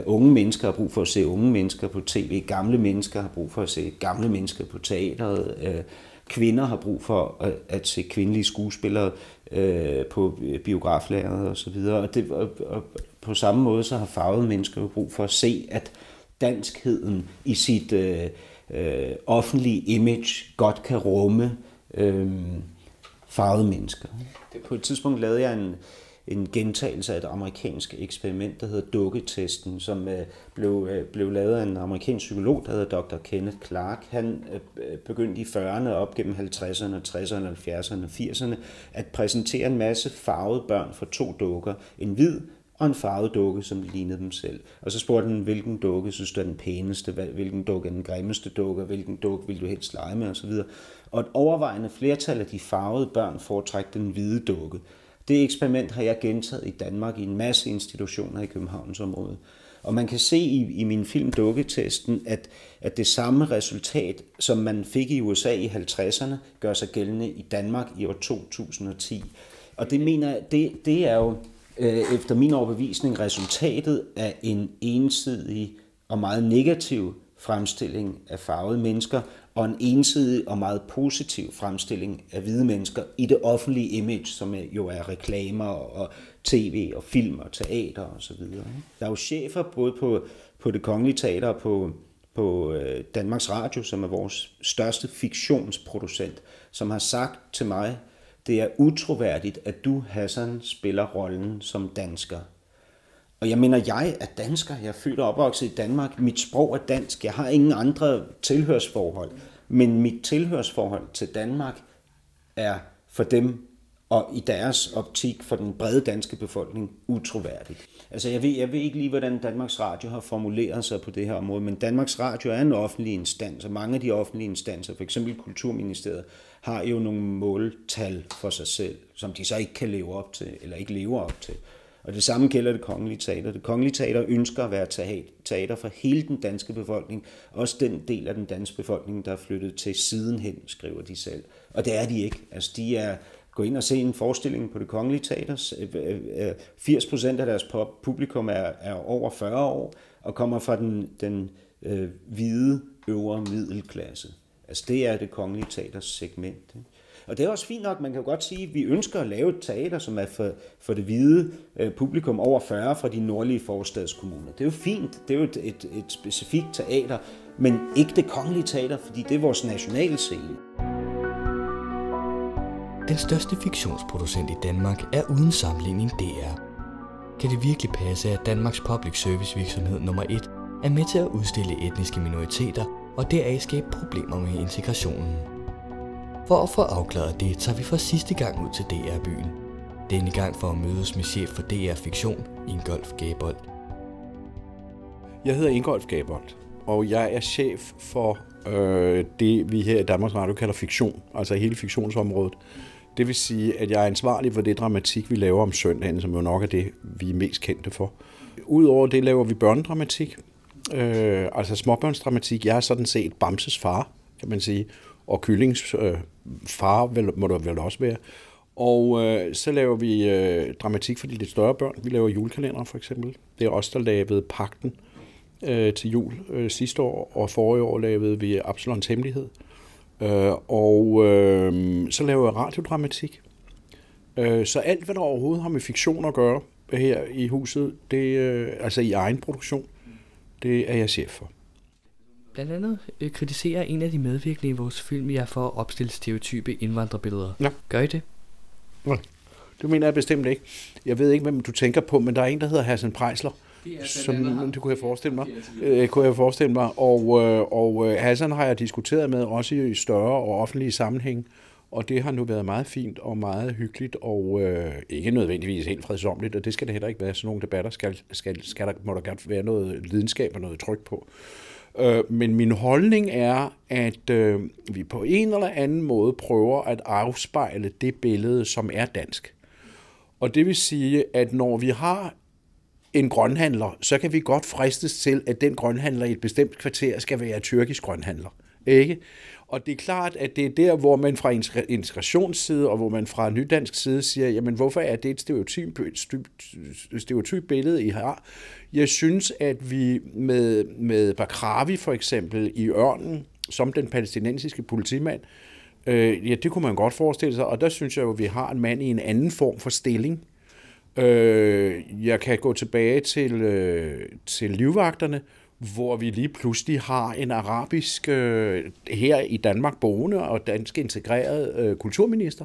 unge mennesker har brug for at se unge mennesker på tv, gamle mennesker har brug for at se gamle mennesker på teateret, kvinder har brug for at se kvindelige skuespillere på biograflageret osv. Og på samme måde så har farvede mennesker jo brug for at se, at danskheden i sit offentlige image godt kan rumme farvede mennesker. På et tidspunkt lavede jeg en gentagelse af et amerikansk eksperiment, der hedder Dukketesten, som blev lavet af en amerikansk psykolog, der hedder Dr. Kenneth Clark. Han begyndte i 40'erne op gennem 50'erne, 60'erne, 70'erne og 80'erne at præsentere en masse farvede børn for 2 dukker. En hvid og en farvet dukke, som lignede dem selv. Og så spurgte han, hvilken dukke synes du er den pæneste, hvilken dukke er den grimmeste dukke, hvilken dukke vil du helst lege med osv. Og et overvejende flertal af de farvede børn foretrækker den hvide dukke. Det eksperiment har jeg gentaget i Danmark i en masse institutioner i Københavnsområdet. Og man kan se i min film Dukketesten, at det samme resultat, som man fik i USA i 50'erne, gør sig gældende i Danmark i år 2010. Og det mener jeg, det er jo efter min overbevisning resultatet af en ensidig og meget negativ fremstilling af farvede mennesker, og en ensidig og meget positiv fremstilling af hvide mennesker i det offentlige image, som jo er reklamer og tv og film og teater og så videre. Der er jo chefer både på Det Kongelige Teater og på Danmarks Radio, som er vores største fiktionsproducent, som har sagt til mig, det er utroværdigt, at du, Hassan, spiller rollen som dansker. Og jeg mener, jeg er dansker. Jeg er født og opvokset i Danmark. Mit sprog er dansk. Jeg har ingen andre tilhørsforhold. Men mit tilhørsforhold til Danmark er for dem og i deres optik for den brede danske befolkning utroværdigt. Altså jeg ved ikke lige, hvordan Danmarks Radio har formuleret sig på det her område, men Danmarks Radio er en offentlig instans, og mange af de offentlige instanser, f.eks. Kulturministeriet, har jo nogle måltal for sig selv, som de så ikke kan leve op til, eller ikke lever op til. Og det samme gælder Det Kongelige Teater. Det Kongelige Teater ønsker at være teater for hele den danske befolkning, også den del af den danske befolkning, der er flyttet til sidenhen, skriver de selv. Og det er de ikke. Altså, de er gå ind og se en forestilling på Det Kongelige Teaters. 80% af deres publikum er over 40 år og kommer fra den hvide øvre middelklasse. Altså det er Det Kongelige Teaters segment. Ikke? Og det er også fint nok, man kan jo godt sige, at vi ønsker at lave et teater, som er for det hvide publikum over 40 fra de nordlige forstadskommuner. Det er jo fint, det er jo et specifikt teater, men ikke Det Kongelige Teater, fordi det er vores nationale scene. Den største fiktionsproducent i Danmark er uden sammenligning DR. Kan det virkelig passe, at Danmarks public service virksomhed nummer 1 er med til at udstille etniske minoriteter og deraf skabe problemer med integrationen? For at få afklaret det, tager vi for sidste gang ud til DR-byen. Denne gang for at mødes med chef for DR Fiktion, Ingolf Gabold. Jeg hedder Ingolf Gabold, og jeg er chef for det, vi her i Danmarks Radio kalder fiktion, altså hele fiktionsområdet. Det vil sige, at jeg er ansvarlig for det dramatik, vi laver om søndagen, som jo nok er det, vi er mest kendte for. Udover det laver vi børnedramatik, altså småbørnsdramatik. Jeg er sådan set Bamses far, kan man sige, og Kyllings far må der vel også være. Og så laver vi dramatik for de lidt større børn. Vi laver julekalender for eksempel. Det er os, der lavede Pagten til jul sidste år, og forrige år lavede vi Absalons Hemmelighed. Så laver jeg radiodramatik. Så alt, hvad der overhovedet har med fiktion at gøre her i huset, det, altså i egen produktion, det er jeg chef for. Blandt andet kritiserer en af de medvirkende i vores film, jeg for at opstille stereotype indvandrerbilleder. Ja. Gør I det? Nej, det mener jeg bestemt ikke. Jeg ved ikke, hvem du tænker på, men der er en, der hedder Hassan Preisler. Det kunne jeg forestille mig. Og Hassan har jeg diskuteret med, også i større og offentlige sammenhæng, og det har nu været meget fint og meget hyggeligt, og ikke nødvendigvis helt fredsomligt, og det skal det heller ikke være. Sådan nogle debatter må der gerne være noget lidenskab og noget tryk på. Men min holdning er, at vi på en eller anden måde prøver at afspejle det billede, som er dansk. Og det vil sige, at når vi har en grønhandler, så kan vi godt fristes til, at den grønhandler i et bestemt kvarter skal være tyrkisk grønhandler. Ikke? Og det er klart, at det er der, hvor man fra integrationsside og hvor man fra nydansk side siger, jamen hvorfor er det et stereotyp billede, I har? Jeg synes, at vi med Bakrawi for eksempel i Ørnen, som den palæstinensiske politimand, ja, det kunne man godt forestille sig, og der synes jeg jo, at vi har en mand i en anden form for stilling. Jeg kan gå tilbage til livvagterne, hvor vi lige pludselig har en arabisk her i Danmark boende og dansk integreret kulturminister,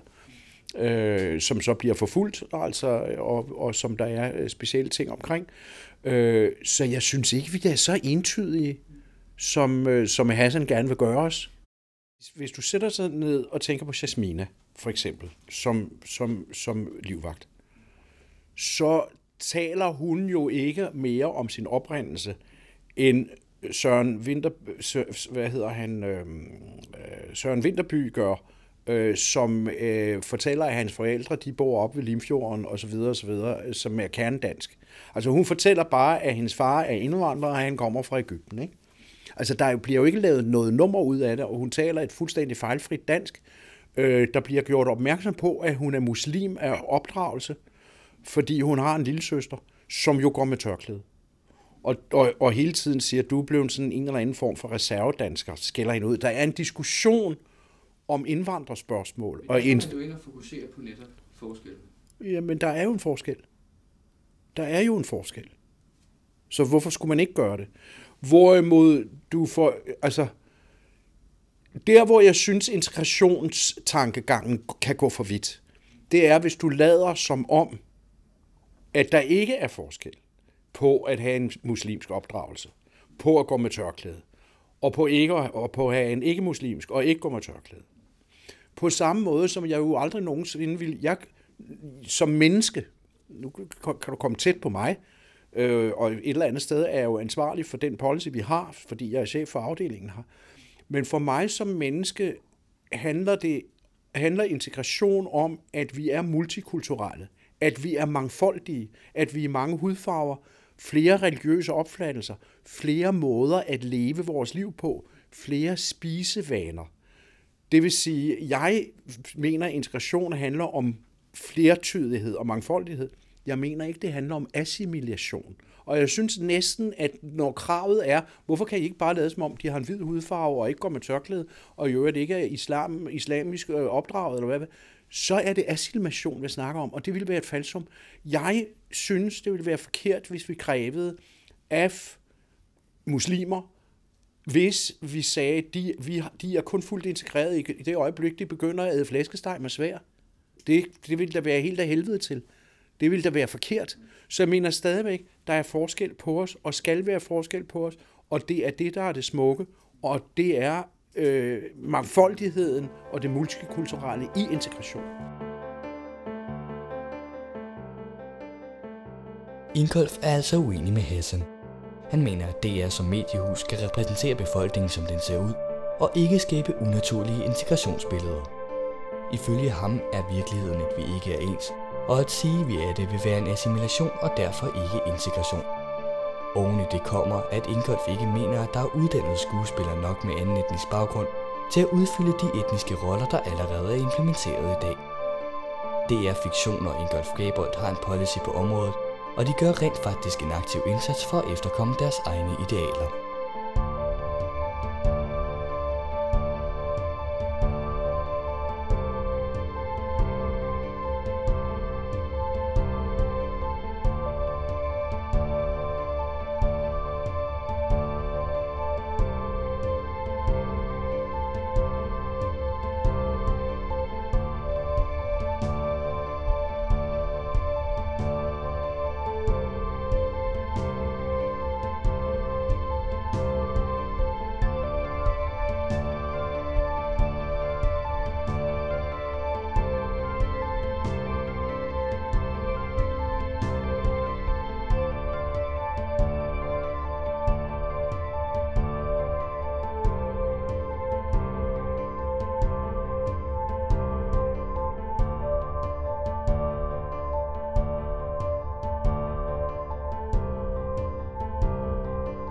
som så bliver forfulgt, altså, og som der er specielle ting omkring. Så jeg synes ikke, vi er så entydige, som Hassan gerne vil gøre os. Hvis du sætter sig ned og tænker på Jasmina, for eksempel, som livvagt, så taler hun jo ikke mere om sin oprindelse, end Søren Vinterby gør, som fortæller, at hans forældre de bor op ved Limfjorden osv., som er kernedansk. Altså hun fortæller bare, at hendes far er indvandrer, og han kommer fra Egypten. Ikke? Altså der bliver jo ikke lavet noget nummer ud af det, og hun taler et fuldstændig fejlfrit dansk. Der bliver gjort opmærksom på, at hun er muslim af opdragelse, fordi hun har en lille søster, som jo går med tørklæde. Og hele tiden siger, at du er blevet sådan en eller anden form for reservedansker, skælder hende ud. Der er en diskussion om indvandrerspørgsmål. Men kan du ind og fokusere på netop forskellen? Jamen, der er jo en forskel. Der er jo en forskel. Så hvorfor skulle man ikke gøre det? Hvorimod du får, altså, der hvor jeg synes integrationstankegangen kan gå for vidt, det er, hvis du lader som om, at der ikke er forskel på at have en muslimsk opdragelse, på at gå med tørklæde, og på at have en ikke-muslimsk og ikke gå med tørklæde. På samme måde, som jeg jo aldrig nogensinde vil, jeg som menneske, nu kan du komme tæt på mig, og et eller andet sted er jeg jo ansvarlig for den policy, vi har, fordi jeg er chef for afdelingen her. Men for mig som menneske handler integration om, at vi er multikulturelle, at vi er mangfoldige, at vi er mange hudfarver, flere religiøse opfattelser, flere måder at leve vores liv på, flere spisevaner. Det vil sige, jeg mener, at integration handler om flertydighed og mangfoldighed. Jeg mener ikke, det handler om assimilation. Og jeg synes næsten, at når kravet er, hvorfor kan I ikke bare lade som om, de har en hvid hudfarve og ikke går med tørklæde, og i øvrigt ikke er islamisk opdraget, eller hvad, så er det assimilation, vi snakker om, og det ville være et falsum. Jeg synes, det ville være forkert, hvis vi krævede af muslimer, hvis vi sagde, at de er kun fuldt integreret i det øjeblik, de begynder at æde flæskesteg med svær. Det ville da være helt af helvede til. Det ville da være forkert. Så jeg mener stadigvæk, der er forskel på os, og skal være forskel på os, og det er det, der er det smukke, og det er mangfoldigheden og det multikulturelle i integration. Ingolf er altså uenig med Hassan. Han mener, at DR som mediehus skal repræsentere befolkningen, som den ser ud, og ikke skabe unaturlige integrationsbilleder. Ifølge ham er virkeligheden, at vi ikke er ens, og at sige, at vi er det, vil være en assimilation og derfor ikke integration. Oven i det kommer, at Ingolf ikke mener, at der er uddannede skuespillere nok med anden etnisk baggrund til at udfylde de etniske roller, der allerede er implementeret i dag. DR Fiktion og Ingolf Gabold har en policy på området, og de gør rent faktisk en aktiv indsats for at efterkomme deres egne idealer.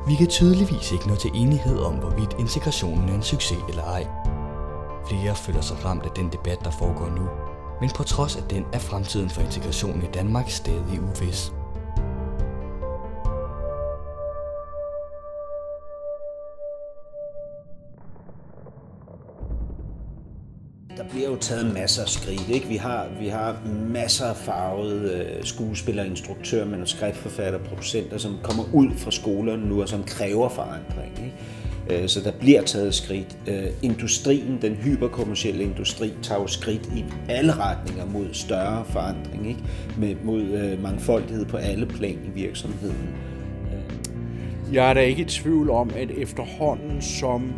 Vi kan tydeligvis ikke nå til enighed om, hvorvidt integrationen er en succes eller ej. Flere føler sig ramt af den debat, der foregår nu, men på trods af den er fremtiden for integrationen i Danmark stadig uvis. Der bliver jo taget masser af skridt, ikke? Vi har masser af farvede skuespillere, instruktører, manuskriptforfattere, producenter, som kommer ud fra skolerne nu og som kræver forandring, ikke? Så der bliver taget skridt. Industrien, den hyperkommercielle industri, tager jo skridt i alle retninger mod større forandring, ikke? Mod mangfoldighed på alle plan i virksomheden. Jeg er da ikke i tvivl om, at efterhånden som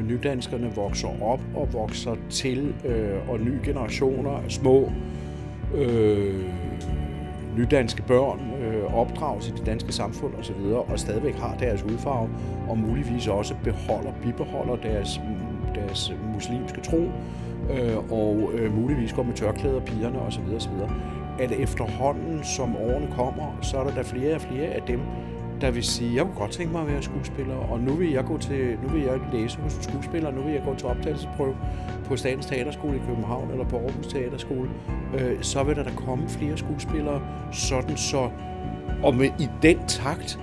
nydanskerne vokser op og vokser til, og nye generationer af små nydanske børn opdrages i det danske samfund osv., og stadigvæk har deres hudfarve, og muligvis også bibeholder deres muslimske tro, og muligvis går med tørklæder pigerne osv., at efterhånden som årene kommer, så er der flere og flere af dem, der vil sige, jeg kunne godt tænke mig at være skuespiller, og nu vil jeg læse hos en skuespiller, og nu vil jeg gå til optagelsesprøve på Statens Teaterskole i København eller på Aarhus Teaterskole, så vil der komme flere skuespillere, sådan så, og i den takt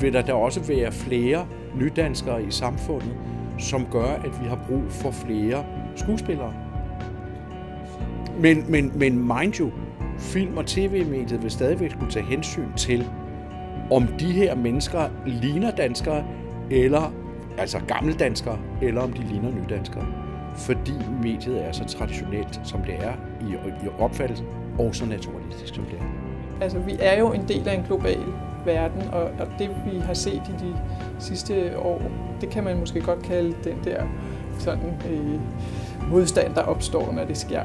vil der også være flere nydanskere i samfundet, som gør, at vi har brug for flere skuespillere. Men mind you, film- og tv-mediet vil stadigvæk skulle tage hensyn til, om de her mennesker ligner danskere, eller altså gammeldanskere, eller om de ligner nydanskere. Fordi mediet er så traditionelt, som det er i opfattelsen, og så naturalistisk, som det er. Altså, vi er jo en del af en global verden, og det, vi har set i de sidste år, det kan man måske godt kalde den der sådan, modstand, der opstår, når det sker.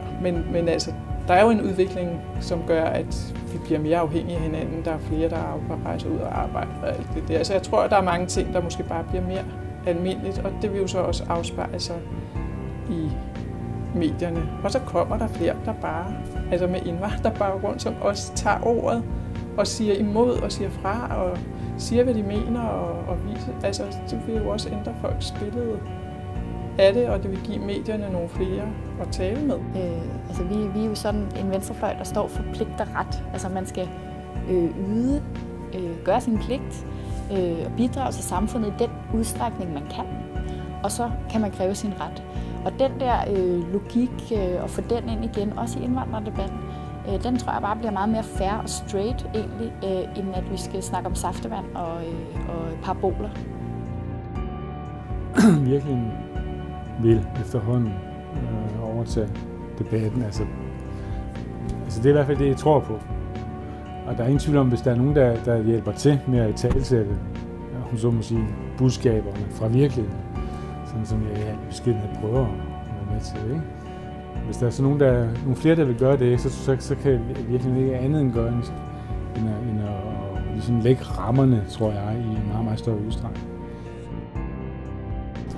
Men altså, der er jo en udvikling, som gør, at vi bliver mere afhængige af hinanden. Der er flere, der rejser ud og arbejder og alt det der. Så jeg tror, at der er mange ting, der måske bare bliver mere almindeligt, og det vil jo så også afspejle sig i medierne. Og så kommer der flere, der bare altså med indvandrerbaggrund, som også tager ordet og siger imod og siger fra og siger, hvad de mener og viser. Altså, det vil jo også ændre folks billede af det, og det vil give medierne nogle flere at tale med. Altså, vi er jo sådan en venstrefløj, der står for pligt og ret. Altså, man skal yde, gøre sin pligt og bidrage til samfundet i den udstrækning, man kan. Og så kan man kræve sin ret. Og den der logik, og få den ind igen, også i indvandrerdebatten, den tror jeg bare bliver meget mere fair og straight egentlig, end at vi skal snakke om saftevand og paraboler. Virkelig vil efterhånden overtage debatten. Altså, det er i hvert fald det, jeg tror på. Og der er ingen tvivl om, hvis der er nogen, der hjælper til med at italesætte, hun så må sige, budskaberne fra virkeligheden, sådan som jeg i al beskedenhed prøver at være med til, ikke? Hvis der er så nogle flere, der vil gøre det, så kan jeg virkelig ikke andet end gøre, end at ligesom lægge rammerne, tror jeg, i en meget, meget større udstrækning.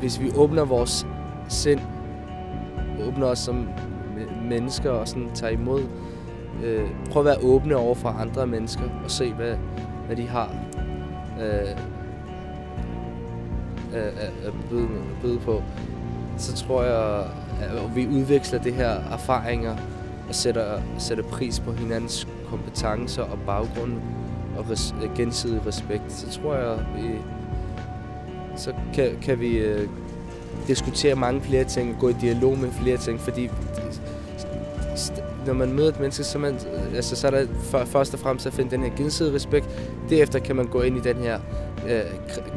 Hvis vi åbner vores sind, åbner os som mennesker og sådan tager imod, prøv at være åbne over for andre mennesker og se, hvad de har at byde på, så tror jeg, at vi udveksler det her erfaringer og sætter pris på hinandens kompetencer og baggrund og gensidig respekt, så tror jeg, så kan vi diskutere mange flere ting, gå i dialog med flere ting, fordi når man møder et menneske, så er der først og fremmest at finde den her gensidige respekt. Derefter kan man gå ind i den her,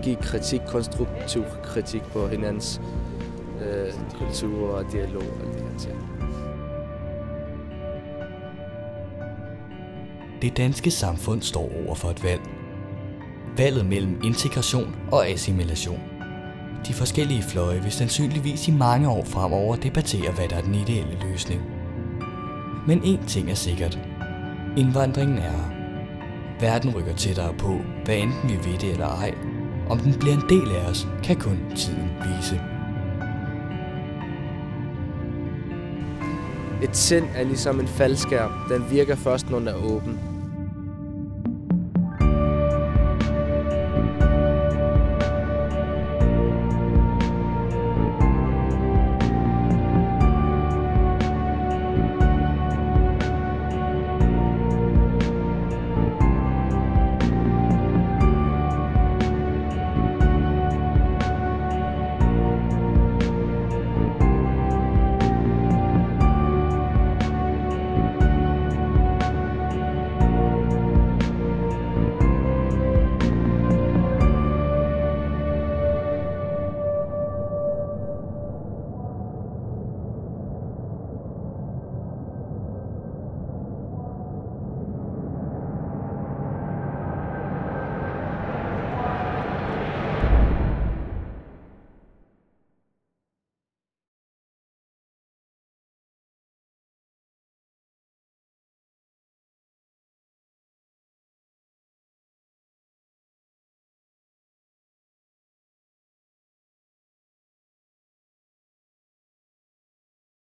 give kritik, konstruktiv kritik på hinandens kultur og dialog og alle de her ting. Det danske samfund står over for et valg. Valget mellem integration og assimilation. De forskellige fløje vil sandsynligvis i mange år fremover debattere, hvad der er den ideelle løsning. Men én ting er sikkert. Indvandringen er her. Verden rykker tættere på, hvad enten vi ved det eller ej. Om den bliver en del af os, kan kun tiden vise. Et sind er ligesom en faldskærm. Den virker først, når den er åben.